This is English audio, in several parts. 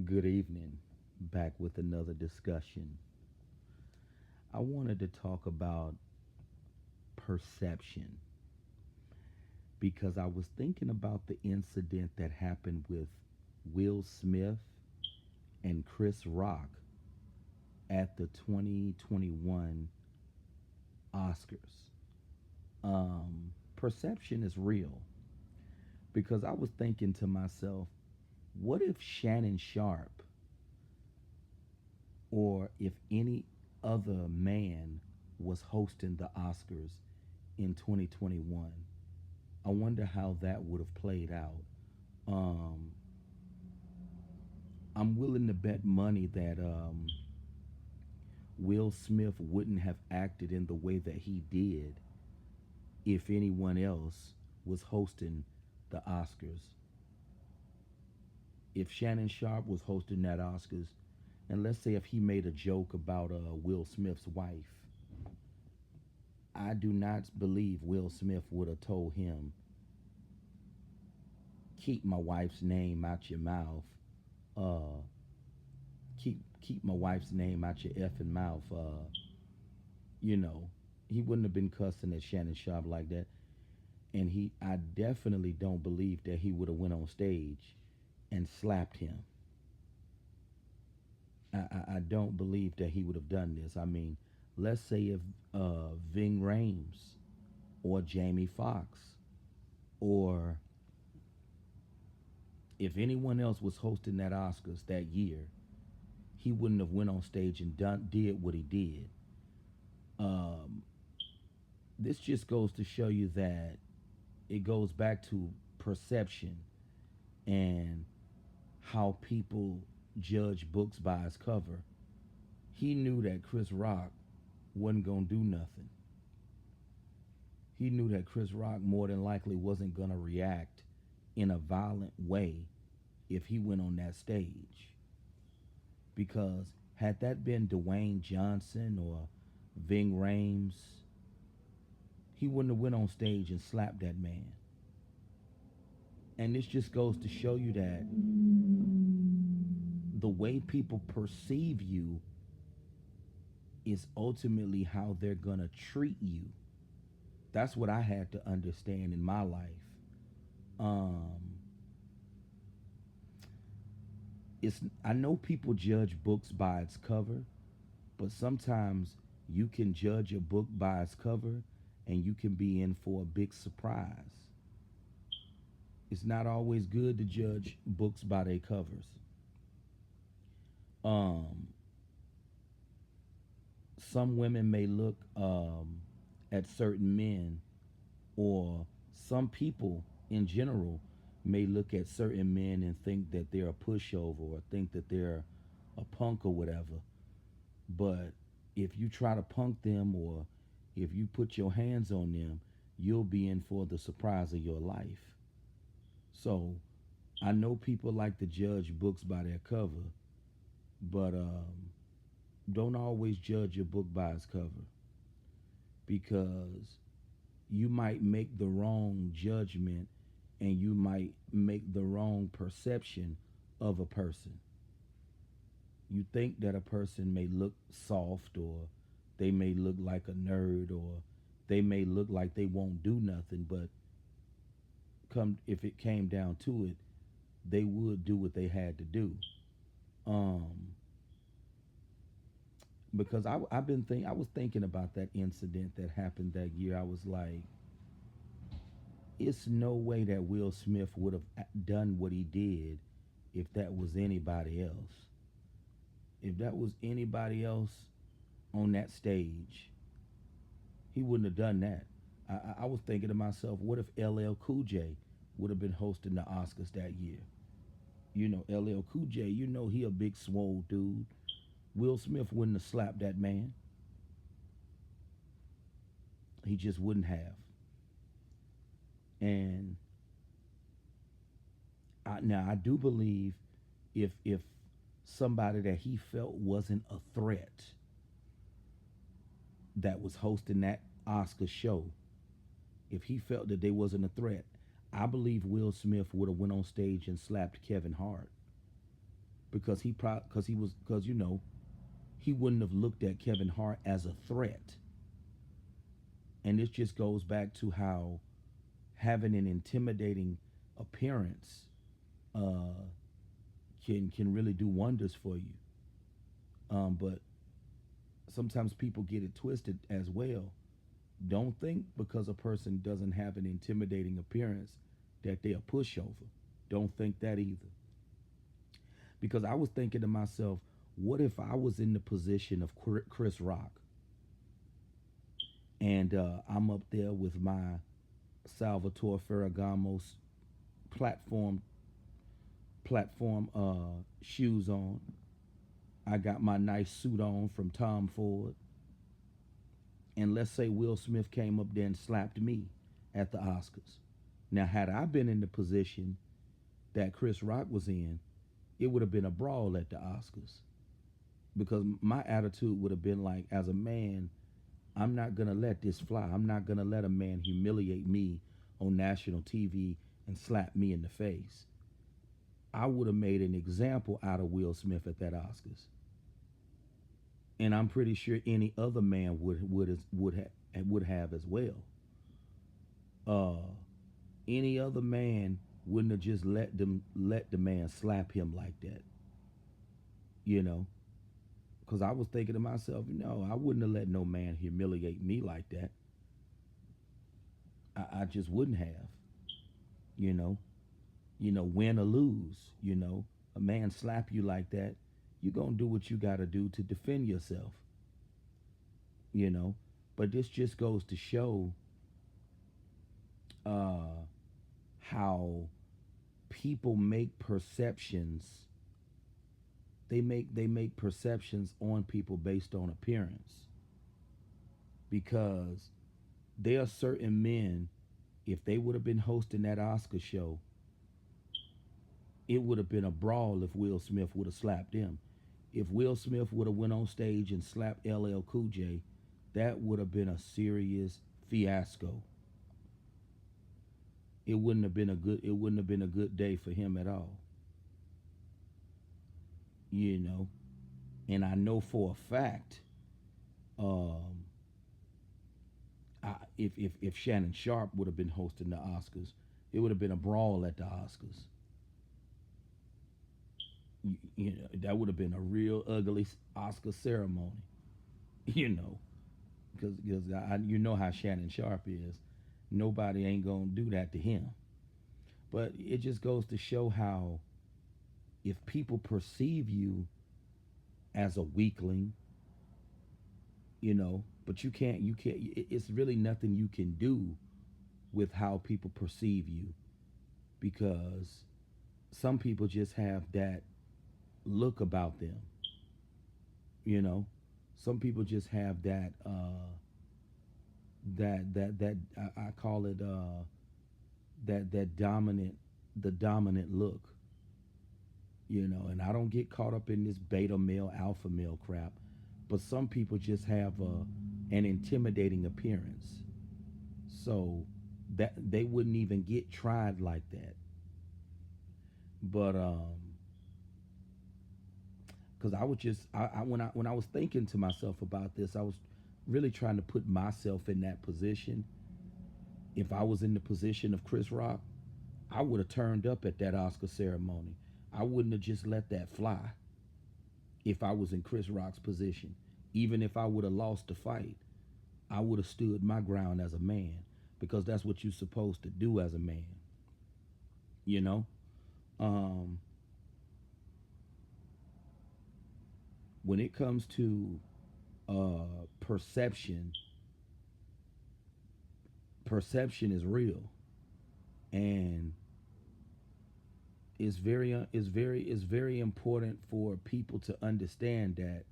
Good evening. Back with another discussion. I wanted to talk about perception because I was thinking about the incident that happened with Will Smith and Chris Rock at the 2021 Oscars. Perception is real because I was thinking to myself, what if Shannon Sharp or if any other man was hosting the Oscars in 2021? I wonder how that would have played out. Um, I'm willing to bet money that Will Smith wouldn't have acted in the way that he did if anyone else was hosting the Oscars. If Shannon Sharp was hosting that Oscars, and let's say if he made a joke about Will Smith's wife, I do not believe Will Smith would have told him, "Keep my wife's name out your mouth. Uh, keep my wife's name out your effing mouth." You know, he wouldn't have been cussing at Shannon Sharp like that. And I definitely don't believe that he would have went on stage and slapped him. I don't believe that he would have done this. I mean, let's say if Ving Rhames or Jamie Foxx or if anyone else was hosting that Oscars that year, he wouldn't have went on stage and did what he did. Um, this just goes to show you that it goes back to perception and how people judge books by its cover. He knew that Chris Rock wasn't going to do nothing. He knew that Chris Rock more than likely wasn't going to react in a violent way if he went on that stage. Because had that been Dwayne Johnson or Ving Rhames, he wouldn't have went on stage and slapped that man. And this just goes to show you that the way people perceive you is ultimately how they're going to treat you. That's what I had to understand in my life. Um, it's I know people judge books by its cover, but sometimes you can judge a book by its cover and you can be in for a big surprise. It's not always good to judge books by their covers. Um, some women may look at certain men, or some people in general may look at certain men and think that they're a pushover or think that they're a punk or whatever. But if you try to punk them or if you put your hands on them, you'll be in for the surprise of your life. So I know people like to judge books by their cover, but don't always judge a book by its cover because you might make the wrong judgment and you might make the wrong perception of a person. You think that a person may look soft or they may look like a nerd or they may look like they won't do nothing, but come if it came down to it, they would do what they had to do. Um, because I was thinking about that incident that happened that year. I was like, it's no way that Will Smith would have done what he did if that was anybody else. If that was anybody else on that stage, he wouldn't have done that. I was thinking to myself, what if LL Cool J would have been hosting the Oscars that year? You know, LL Cool J, you know he a big swole dude. Will Smith wouldn't have slapped that man. He just wouldn't have. And now I do believe if somebody that he felt wasn't a threat that was hosting that Oscar show, if he felt that they wasn't a threat, I believe Will Smith would have went on stage and slapped Kevin Hart. because he wouldn't have looked at Kevin Hart as a threat. And this just goes back to how having an intimidating appearance uh, can really do wonders for you. But sometimes people get it twisted as well. Don't think because a person doesn't have an intimidating appearance that they're a pushover. Don't think that either. Because I was thinking to myself, what if I was in the position of Chris Rock and I'm up there with my Salvatore Ferragamo's platform shoes on. I got my nice suit on from Tom Ford, and let's say Will Smith came up there and slapped me at the Oscars. Now, had I been in the position that Chris Rock was in, it would have been a brawl at the Oscars because my attitude would have been like, as a man, I'm not gonna let this fly. I'm not gonna let a man humiliate me on national TV and slap me in the face. I would have made an example out of Will Smith at that Oscars, and I'm pretty sure any other man would have as well. Uh, any other man wouldn't have just let the man slap him like that, you know. Because I was thinking to myself, no, I wouldn't have let no man humiliate me like that. I just wouldn't have, you know. Win or lose, a man slap you like that, you're gonna do what you gotta do to defend yourself, you know. But this just goes to show uh, how people make perceptions. They make perceptions on people based on appearance because there are certain men. If they would have been hosting that Oscar show, it would have been a brawl if Will Smith would have slapped him. If Will Smith would have went on stage and slapped LL Cool J, that would have been a serious fiasco. It wouldn't have been a good day for him at all. You know. And I know for a fact, um, if Shannon Sharp would have been hosting the Oscars, it would have been a brawl at the Oscars. That would have been a real ugly Oscar ceremony. You know, because you know how Shannon Sharp is. Nobody ain't gonna do that to him. But it just goes to show how if people perceive you as a weakling, but you can't. It's really nothing you can do with how people perceive you because some people just have that look about them. You know, some people just have that I call it that dominant the dominant look. And I don't get caught up in this beta male alpha male crap, but some people just have an intimidating appearance, so that they wouldn't even get tried like that. But because when I was thinking to myself about this, I was really trying to put myself in that position. If I was in the position of Chris Rock, I would have turned up at that Oscar ceremony. I wouldn't have just let that fly if I was in Chris Rock's position. Even if I would have lost the fight, I would have stood my ground as a man because that's what you're supposed to do as a man. You know, um, when it comes to perception, perception is real, and it's very important for people to understand that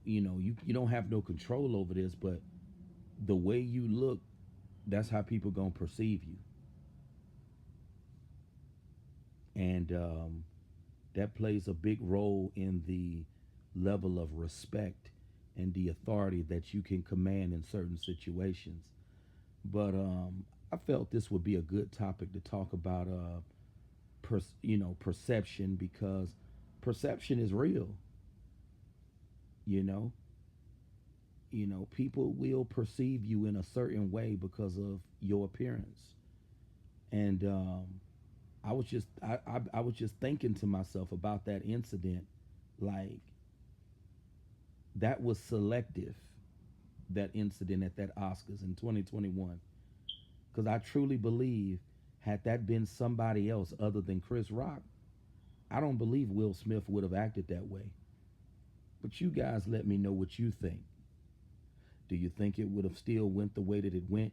you don't have no control over this, but the way you look, that's how people gonna perceive you, and that plays a big role in the level of respect and the authority that you can command in certain situations. But I felt this would be a good topic to talk about perception, because perception is real. You know, people will perceive you in a certain way because of your appearance. And I was just thinking to myself about that incident, like that was selective, that incident at that Oscars in 2021, because I truly believe had that been somebody else other than Chris Rock, I don't believe Will Smith would have acted that way. But you guys let me know what you think. Do you think it would have still went the way that it went?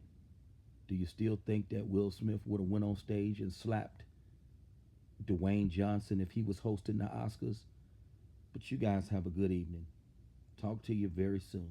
Do you still think that Will Smith would have went on stage and slapped Dwayne Johnson if he was hosting the Oscars? But you guys have a good evening. Talk to you very soon.